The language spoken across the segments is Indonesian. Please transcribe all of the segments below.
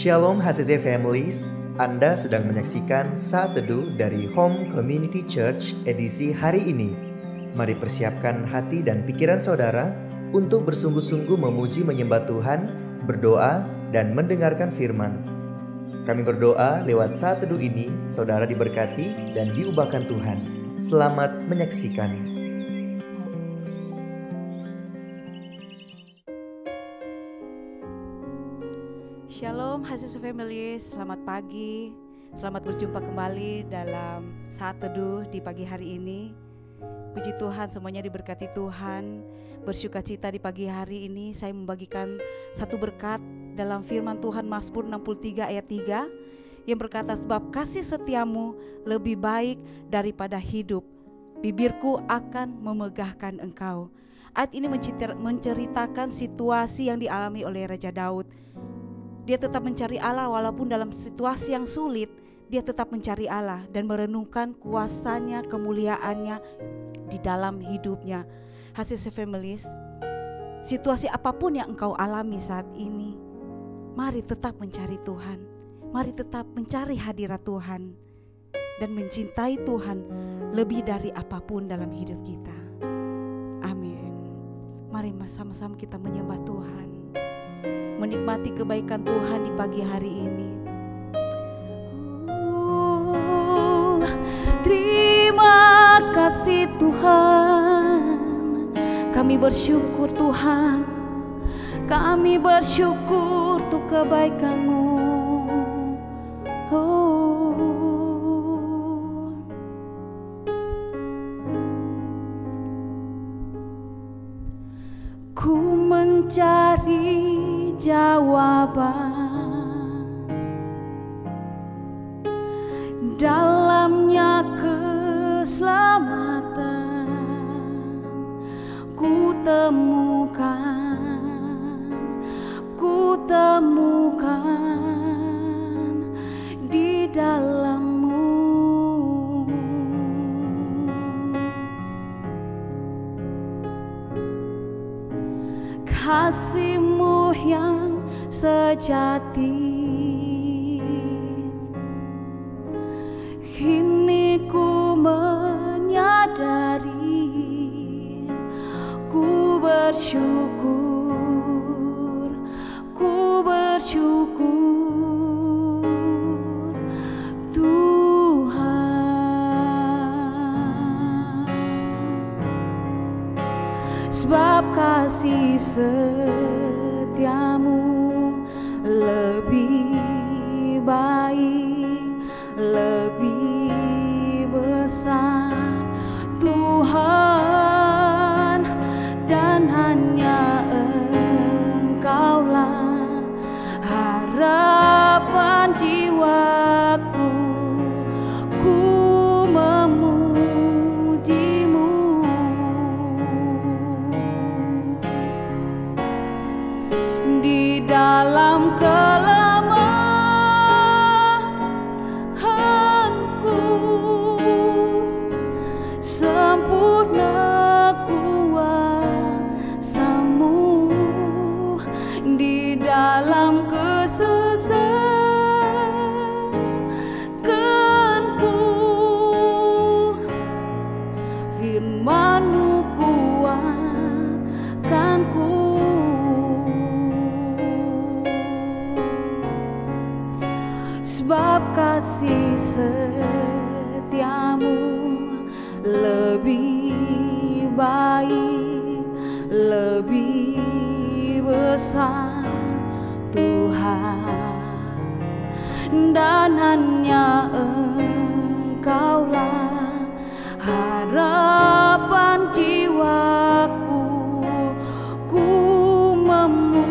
Shalom HCC Families, Anda sedang menyaksikan Saat Teduh dari Home Community Church edisi hari ini. Mari persiapkan hati dan pikiran saudara untuk bersungguh-sungguh memuji menyembah Tuhan, berdoa, dan mendengarkan firman. Kami berdoa lewat Saat Teduh ini, saudara diberkati dan diubahkan Tuhan. Selamat menyaksikan. Shalom HCC Family, selamat pagi. Selamat berjumpa kembali dalam Saat Teduh di pagi hari ini. Puji Tuhan, semuanya diberkati Tuhan. Bersukacita di pagi hari ini saya membagikan satu berkat dalam firman Tuhan Mazmur 63 ayat 3 yang berkata, sebab kasih setiamu lebih baik daripada hidup, bibirku akan memegahkan engkau. Ayat ini menceritakan situasi yang dialami oleh Raja Daud. Dia tetap mencari Allah walaupun dalam situasi yang sulit. Dia tetap mencari Allah dan merenungkan kuasanya, kemuliaannya di dalam hidupnya. HCC Families, situasi apapun yang engkau alami saat ini, mari tetap mencari Tuhan. Mari tetap mencari hadirat Tuhan dan mencintai Tuhan lebih dari apapun dalam hidup kita. Amin. Mari sama-sama kita menyembah Tuhan, menikmati kebaikan Tuhan di pagi hari ini. Terima kasih Tuhan, kami bersyukur Tuhan, kami bersyukur untuk kebaikan-Mu. Ku mencari jawaban, dalamnya keselamatan ku temukan di dalam-Mu. Kasih-Mu yang sejati, kini ku menyadari, ku bersyukur Tuhan, sebab kasih setiamu lebih baik, lebih besar Tuhan, dan hanya Engkaulah harapan jiwaku. Ku memuji-Mu di dalam kelemahanku, sempurna kuasa-Mu di dalam kesesakanku. Firman-Mu kuatkanku, sebab kasih setiamu lebih baik, lebih besar Tuhan, dan hanya Engkaulah harapan jiwaku. Ku memuji-Mu,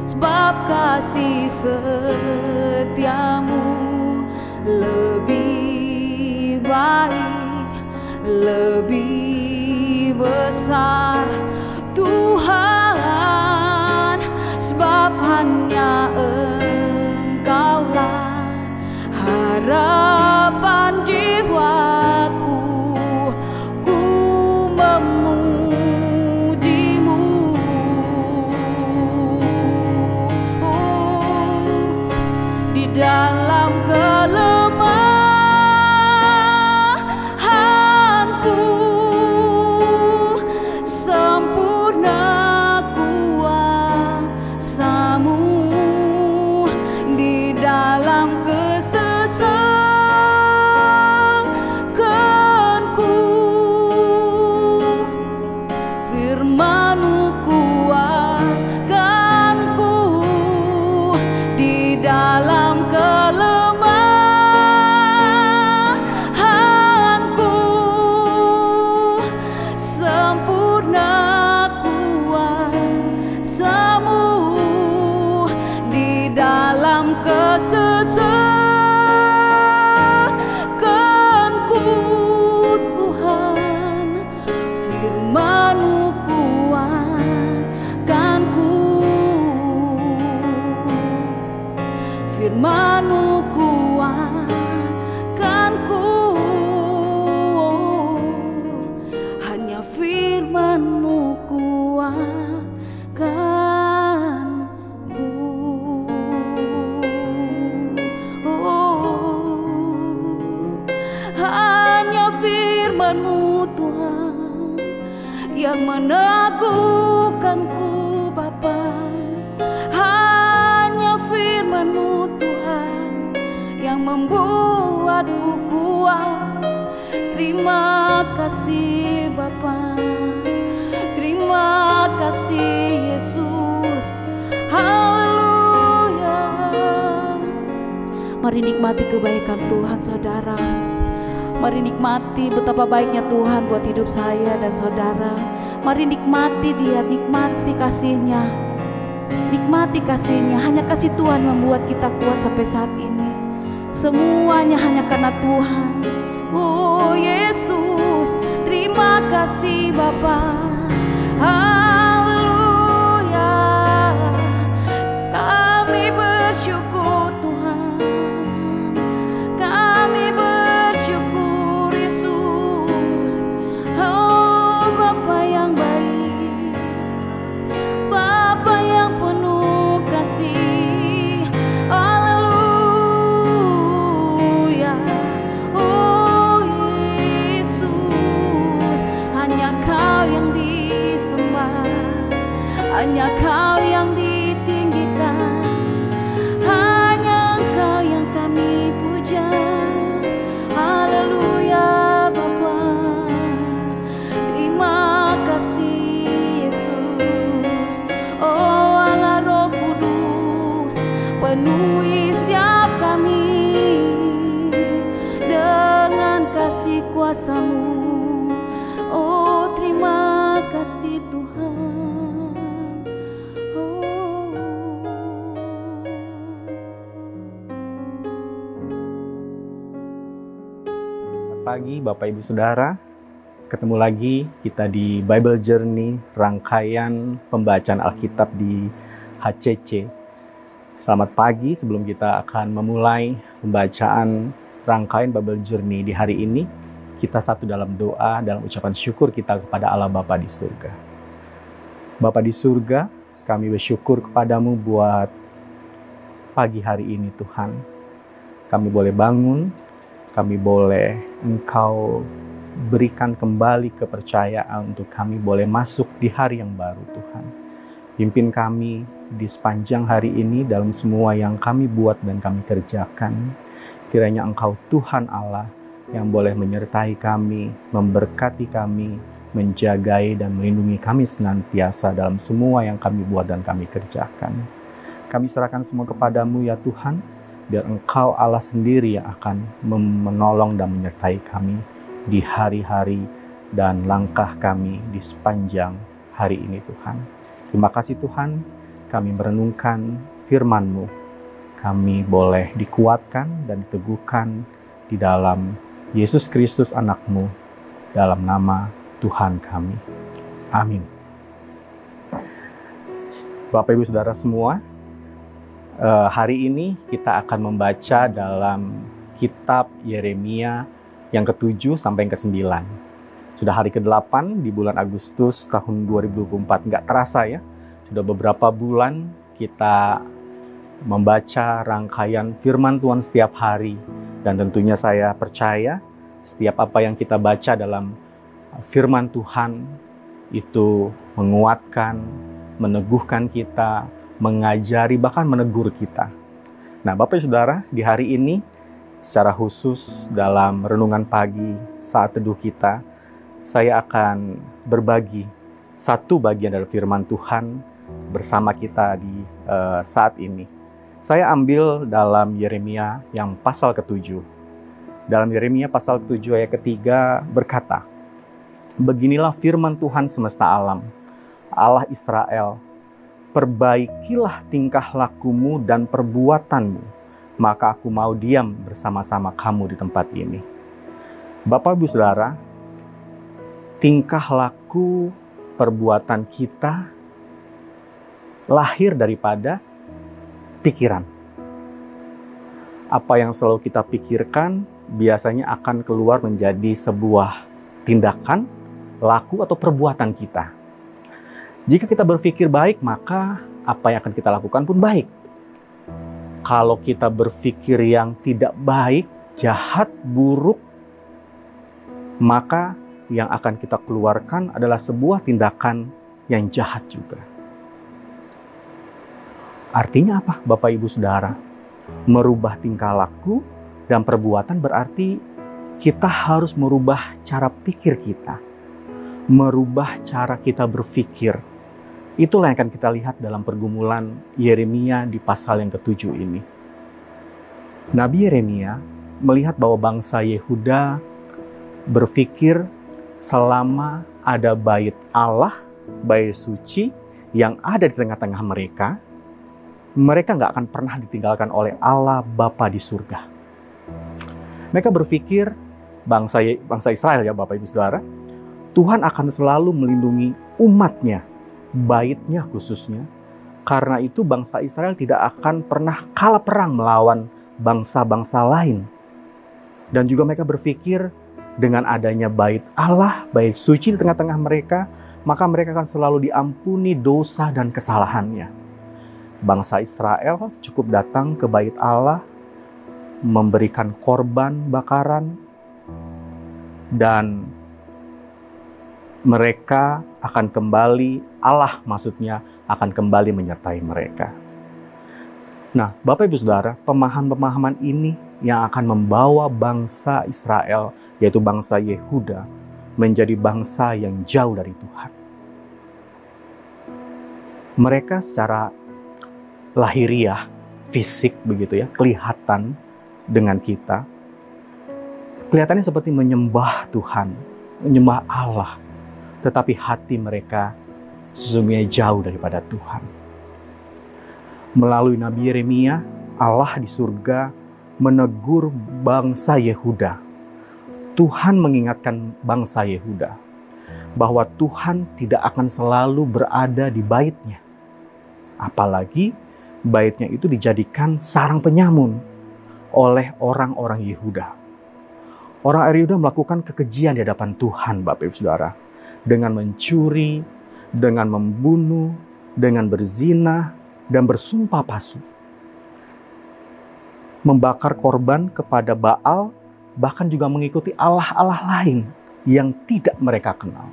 sebab kasih setiamu lebih baik, lebih besar Tuhan, sebab hanya Engkaulah harapan jiwaku. Ku memuji-Mu, Tuhan, yang meneguhkanku Bapa. Hanya firman-Mu Tuhan yang membuatku kuat. Terima kasih Bapa, terima kasih Yesus. Haleluya. Mari nikmati kebaikan Tuhan saudara. Mari nikmati betapa baiknya Tuhan buat hidup saya dan saudara. Mari nikmati Dia, nikmati kasih-Nya. Nikmati kasih-Nya. Hanya kasih Tuhan membuat kita kuat sampai saat ini. Semuanya hanya karena Tuhan. Oh Yesus, terima kasih Bapa. Haleluya. Kami bersyukur Tuhan. Kami bersyukur Yesus. Oh Bapa yang baik, Bapa yang penuh kasih. Haleluya. Oh Yesus, hanya Kau yang disembah, hanya Kau yang ditinggikan, hanya Engkau yang kami puja. Haleluya Bapa. Terima kasih Yesus. Oh Allah Roh Kudus, penuhi setiap kami dengan kasih kuasa-Mu. Oh terima kasih Tuhan. Oh. Selamat pagi Bapak Ibu Saudara. Ketemu lagi kita di Bible Journey, rangkaian pembacaan Alkitab di HCC. Selamat pagi, sebelum kita akan memulai pembacaan rangkaian Bible Journey di hari ini, kita satu dalam doa, dalam ucapan syukur kita kepada Allah Bapa di surga. Bapa di surga, kami bersyukur kepadamu buat pagi hari ini Tuhan. Kami boleh bangun, kami boleh Engkau berikan kembali kepercayaan untuk kami boleh masuk di hari yang baru Tuhan. Pimpin kami di sepanjang hari ini dalam semua yang kami buat dan kami kerjakan. Kiranya Engkau Tuhan Allah yang boleh menyertai kami, memberkati kami, menjagai dan melindungi kami senantiasa dalam semua yang kami buat dan kami kerjakan. Kami serahkan semua kepadamu ya Tuhan, biar Engkau Allah sendiri yang akan menolong dan menyertai kami di hari-hari dan langkah kami di sepanjang hari ini Tuhan. Terima kasih Tuhan, kami merenungkan firman-Mu. Kami boleh dikuatkan dan diteguhkan di dalam Yesus Kristus anak-Mu, dalam nama Tuhan kami. Amin. Bapak Ibu Saudara semua, hari ini kita akan membaca dalam kitab Yeremia yang ke-7 sampai yang ke-9. Sudah hari ke-8 di bulan Agustus tahun 2024. Nggak terasa ya, sudah beberapa bulan kita membaca rangkaian firman Tuhan setiap hari. Dan tentunya saya percaya setiap apa yang kita baca dalam firman Tuhan itu menguatkan, meneguhkan kita, mengajari, bahkan menegur kita. Nah Bapak Ibu Saudara, di hari ini secara khusus dalam renungan pagi saat teduh kita, saya akan berbagi satu bagian dari firman Tuhan bersama kita di saat ini. Saya ambil dalam Yeremia yang pasal ke-7. Dalam Yeremia pasal ke-7 ayat ke-3 berkata, "Beginilah firman Tuhan semesta alam, Allah Israel, perbaikilah tingkah lakumu dan perbuatanmu, maka aku mau diam bersama-sama kamu di tempat ini." Bapak Ibu Saudara, tingkah laku perbuatan kita lahir daripada pikiran. Apa yang selalu kita pikirkan biasanya akan keluar menjadi sebuah tindakan, laku atau perbuatan kita. Jika kita berpikir baik, maka apa yang akan kita lakukan pun baik. Kalau kita berpikir yang tidak baik, jahat, buruk, maka yang akan kita keluarkan adalah sebuah tindakan yang jahat juga. Artinya apa, Bapak Ibu Saudara? Merubah tingkah laku dan perbuatan berarti kita harus merubah cara pikir kita, merubah cara kita berpikir. Itulah yang akan kita lihat dalam pergumulan Yeremia di pasal yang ke-7 ini. Nabi Yeremia melihat bahwa bangsa Yehuda berpikir selama ada bait Allah, bait suci yang ada di tengah-tengah mereka, mereka nggak akan pernah ditinggalkan oleh Allah Bapa di surga. Mereka berpikir, bangsa Israel ya Bapak Ibu Saudara, Tuhan akan selalu melindungi umatnya, baitnya khususnya. Karena itu bangsa Israel tidak akan pernah kalah perang melawan bangsa-bangsa lain. Dan juga mereka berpikir dengan adanya bait Allah, bait suci di tengah-tengah mereka, maka mereka akan selalu diampuni dosa dan kesalahannya. Bangsa Israel cukup datang ke bait Allah, memberikan korban bakaran, dan mereka akan kembali, Allah maksudnya akan kembali menyertai mereka. Nah, Bapak Ibu Saudara, pemahaman-pemahaman ini yang akan membawa bangsa Israel, yaitu bangsa Yehuda, menjadi bangsa yang jauh dari Tuhan. Mereka secara lahiriah, fisik begitu ya, kelihatan dengan kita, kelihatannya seperti menyembah Tuhan, menyembah Allah, tetapi hati mereka sesungguhnya jauh daripada Tuhan. Melalui Nabi Yeremia, Allah di surga menegur bangsa Yehuda. Tuhan mengingatkan bangsa Yehuda bahwa Tuhan tidak akan selalu berada di baitnya. Apalagi baitnya itu dijadikan sarang penyamun oleh orang-orang Yehuda. Orang Yehuda melakukan kekejian di hadapan Tuhan, Bapak Ibu Saudara, dengan mencuri, dengan membunuh, dengan berzina, dan bersumpah palsu. Membakar korban kepada Baal, bahkan juga mengikuti Allah-Allah lain yang tidak mereka kenal.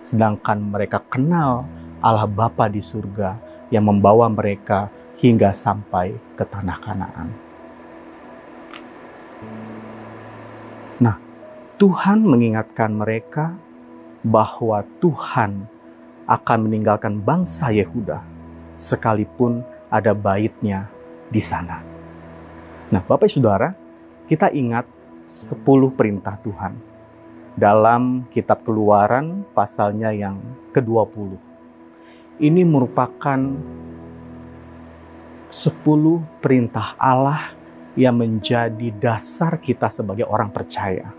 Sedangkan mereka kenal Allah Bapa di surga yang membawa mereka hingga sampai ke tanah Kanaan. Nah, Tuhan mengingatkan mereka bahwa Tuhan akan meninggalkan bangsa Yehuda sekalipun ada baitnya di sana. Nah, Bapak Saudara, kita ingat 10 perintah Tuhan dalam kitab Keluaran pasalnya yang ke-20. Ini merupakan 10 perintah Allah yang menjadi dasar kita sebagai orang percaya.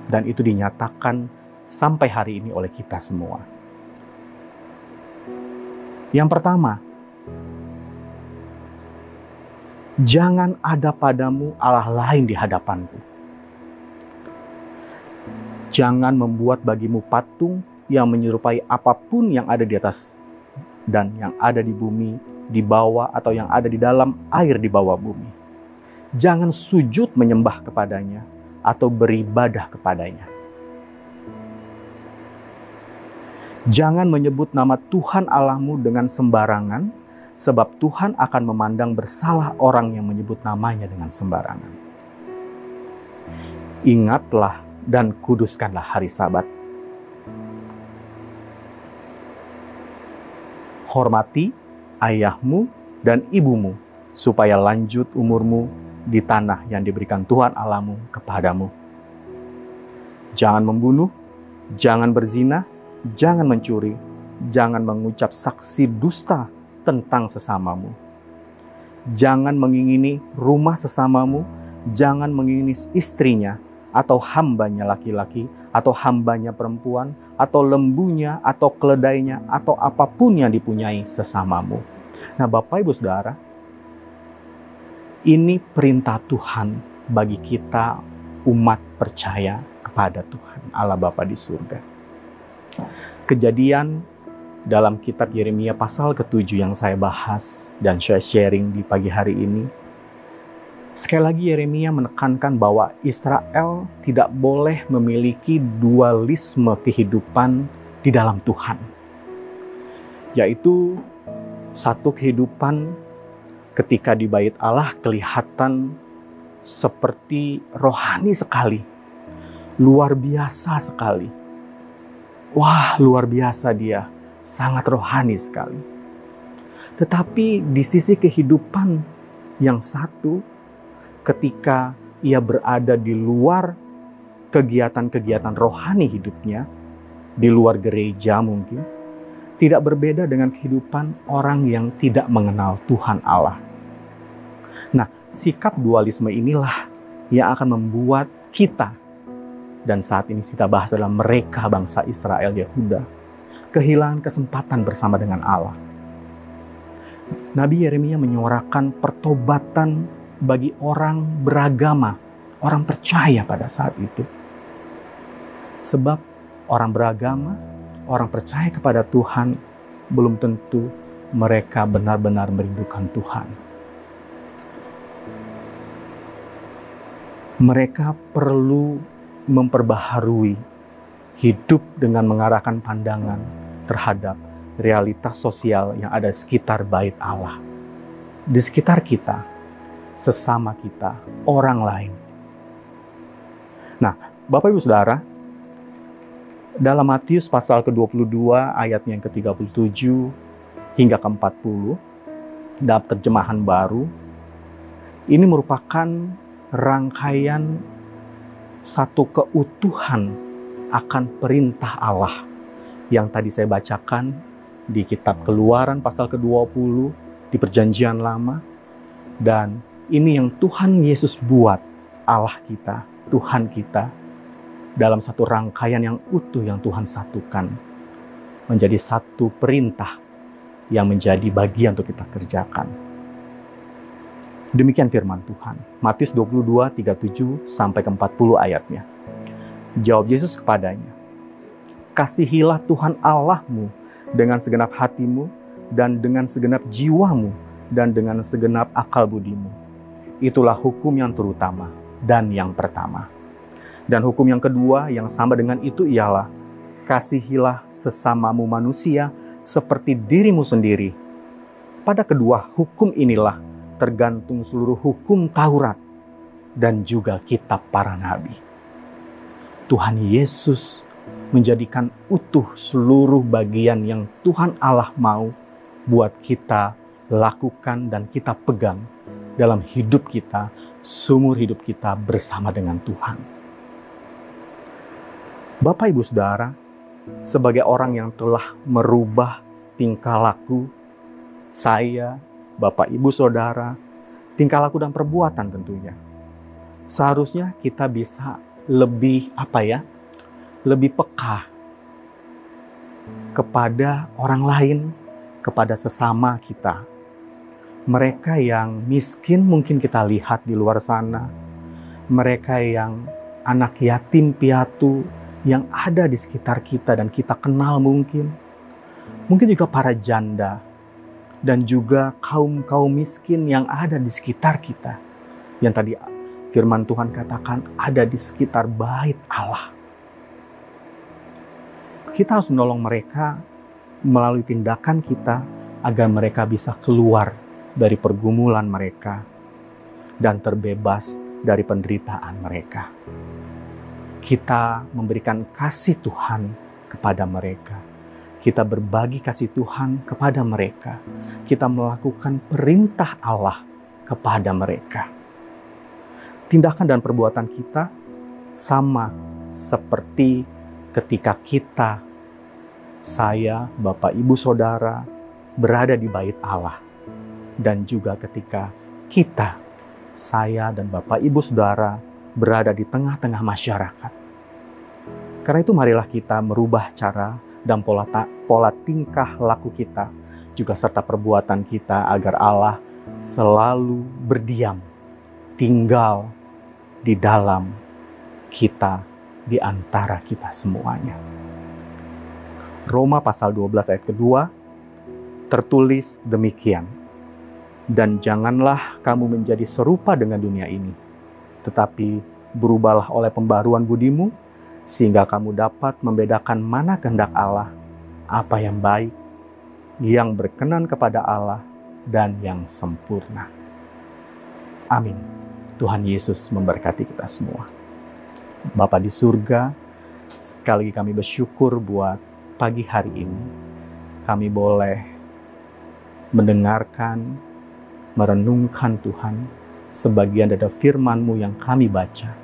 Dan itu dinyatakan sampai hari ini oleh kita semua. Yang pertama, jangan ada padamu Allah lain di hadapanku. Jangan membuat bagimu patung yang menyerupai apapun yang ada di atas dan yang ada di bumi, di bawah, atau yang ada di dalam air di bawah bumi. Jangan sujud menyembah kepadanya atau beribadah kepadanya. Jangan menyebut nama Tuhan Allahmu dengan sembarangan, sebab Tuhan akan memandang bersalah orang yang menyebut namanya dengan sembarangan. Ingatlah dan kuduskanlah hari Sabat. Hormati ayahmu dan ibumu, supaya lanjut umurmu di tanah yang diberikan Tuhan Allahmu kepadamu. Jangan membunuh, jangan berzina, jangan mencuri, jangan mengucap saksi dusta tentang sesamamu. Jangan mengingini rumah sesamamu, jangan mengingini istrinya, atau hambanya laki-laki, atau hambanya perempuan, atau lembunya, atau keledainya, atau apapun yang dipunyai sesamamu. Nah, Bapak Ibu Saudara, ini perintah Tuhan bagi kita umat percaya kepada Tuhan Allah Bapa di surga. Kejadian dalam kitab Yeremia pasal ke-7 yang saya bahas dan saya sharing di pagi hari ini Sekali lagi Yeremia menekankan bahwa Israel tidak boleh memiliki dualisme kehidupan di dalam Tuhan. Yaitu satu kehidupan ketika di bait Allah kelihatan seperti rohani sekali. Luar biasa sekali. Wah, luar biasa dia. Sangat rohani sekali. Tetapi di sisi kehidupan yang satu, ketika ia berada di luar kegiatan-kegiatan rohani hidupnya, di luar gereja mungkin, tidak berbeda dengan kehidupan orang yang tidak mengenal Tuhan Allah. Nah, sikap dualisme inilah yang akan membuat kita, dan saat ini kita bahas adalah mereka bangsa Israel Yehuda, kehilangan kesempatan bersama dengan Allah. Nabi Yeremia menyuarakan pertobatan bagi orang beragama, orang percaya pada saat itu. Sebab orang beragama, orang percaya kepada Tuhan, belum tentu mereka benar-benar merindukan Tuhan. Mereka perlu memperbaharui hidup dengan mengarahkan pandangan terhadap realitas sosial yang ada di sekitar bait Allah. Di sekitar kita, sesama kita, orang lain. Nah, Bapak Ibu Saudara, dalam Matius pasal ke-22 ayatnya yang ke-37 hingga ke-40, dalam terjemahan baru, ini merupakan rangkaian satu keutuhan akan perintah Allah yang tadi saya bacakan di kitab Keluaran pasal ke-20 di Perjanjian Lama. Dan ini yang Tuhan Yesus buat, Allah kita, Tuhan kita, dalam satu rangkaian yang utuh yang Tuhan satukan menjadi satu perintah yang menjadi bagian untuk kita kerjakan. Demikian firman Tuhan. Matius 22, 37 sampai ke 40 ayatnya. Jawab Yesus kepadanya, "Kasihilah Tuhan Allahmu dengan segenap hatimu dan dengan segenap jiwamu dan dengan segenap akal budimu. Itulah hukum yang terutama dan yang pertama. Dan hukum yang kedua yang sama dengan itu ialah, kasihilah sesamamu manusia seperti dirimu sendiri. Pada kedua hukum inilah tergantung seluruh hukum Taurat dan juga kitab para nabi." Tuhan Yesus menjadikan utuh seluruh bagian yang Tuhan Allah mau buat kita lakukan dan kita pegang dalam hidup kita, seumur hidup kita bersama dengan Tuhan. Bapak Ibu Saudara, sebagai orang yang telah merubah tingkah laku saya, Bapak Ibu Saudara, tingkah laku dan perbuatan tentunya, seharusnya kita bisa lebih lebih peka kepada orang lain, kepada sesama kita. Mereka yang miskin mungkin kita lihat di luar sana, mereka yang anak yatim piatu yang ada di sekitar kita dan kita kenal mungkin juga para janda, dan juga kaum miskin yang ada di sekitar kita, yang tadi firman Tuhan katakan ada di sekitar bait Allah. Kita harus menolong mereka melalui tindakan kita agar mereka bisa keluar dari pergumulan mereka dan terbebas dari penderitaan mereka. Kita memberikan kasih Tuhan kepada mereka. Kita berbagi kasih Tuhan kepada mereka. Kita melakukan perintah Allah kepada mereka. Tindakan dan perbuatan kita sama seperti ketika kita, saya, Bapak Ibu Saudara, berada di bait Allah. Dan juga ketika kita, saya dan Bapak Ibu Saudara, berada di tengah-tengah masyarakat. Karena itu marilah kita merubah cara dan pola tingkah laku kita, juga serta perbuatan kita agar Allah selalu berdiam, tinggal di dalam kita, di antara kita semuanya. Roma pasal 12 ayat kedua tertulis demikian. Dan janganlah kamu menjadi serupa dengan dunia ini, tetapi berubahlah oleh pembaruan budimu, sehingga kamu dapat membedakan mana kehendak Allah, apa yang baik, yang berkenan kepada Allah, dan yang sempurna. Amin. Tuhan Yesus memberkati kita semua. Bapa di surga, sekali lagi kami bersyukur buat pagi hari ini. Kami boleh mendengarkan, merenungkan Tuhan, sebagian dari firman-Mu yang kami baca.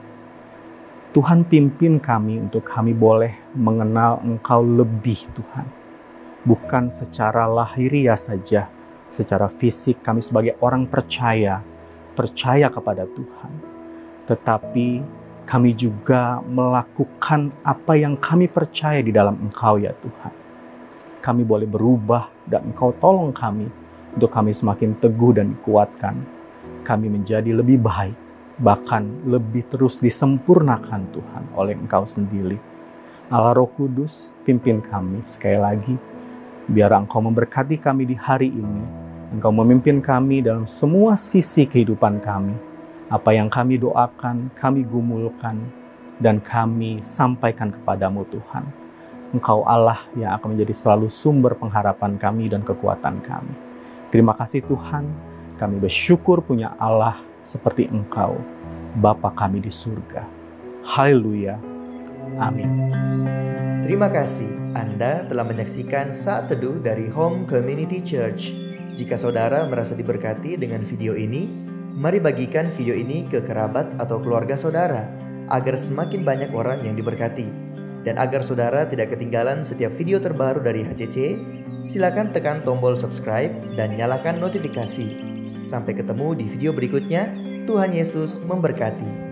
Tuhan pimpin kami untuk kami boleh mengenal Engkau lebih, Tuhan. Bukan secara lahiriah saja, secara fisik kami sebagai orang percaya kepada Tuhan. Tetapi kami juga melakukan apa yang kami percaya di dalam Engkau, ya Tuhan. Kami boleh berubah dan Engkau tolong kami untuk kami semakin teguh dan dikuatkan. Kami menjadi lebih baik, bahkan lebih terus disempurnakan Tuhan oleh Engkau sendiri. Allah Roh Kudus, pimpin kami sekali lagi. Biar Engkau memberkati kami di hari ini. Engkau memimpin kami dalam semua sisi kehidupan kami. Apa yang kami doakan, kami gumulkan, dan kami sampaikan kepadamu Tuhan. Engkau Allah yang akan menjadi selalu sumber pengharapan kami dan kekuatan kami. Terima kasih Tuhan, kami bersyukur punya Allah seperti Engkau, Bapa kami di surga. Haleluya. Amin. Terima kasih Anda telah menyaksikan Saat Teduh dari Home Community Church. Jika saudara merasa diberkati dengan video ini, mari bagikan video ini ke kerabat atau keluarga saudara, agar semakin banyak orang yang diberkati. Dan agar saudara tidak ketinggalan setiap video terbaru dari HCC, silakan tekan tombol subscribe dan nyalakan notifikasi. Sampai ketemu di video berikutnya. Tuhan Yesus memberkati.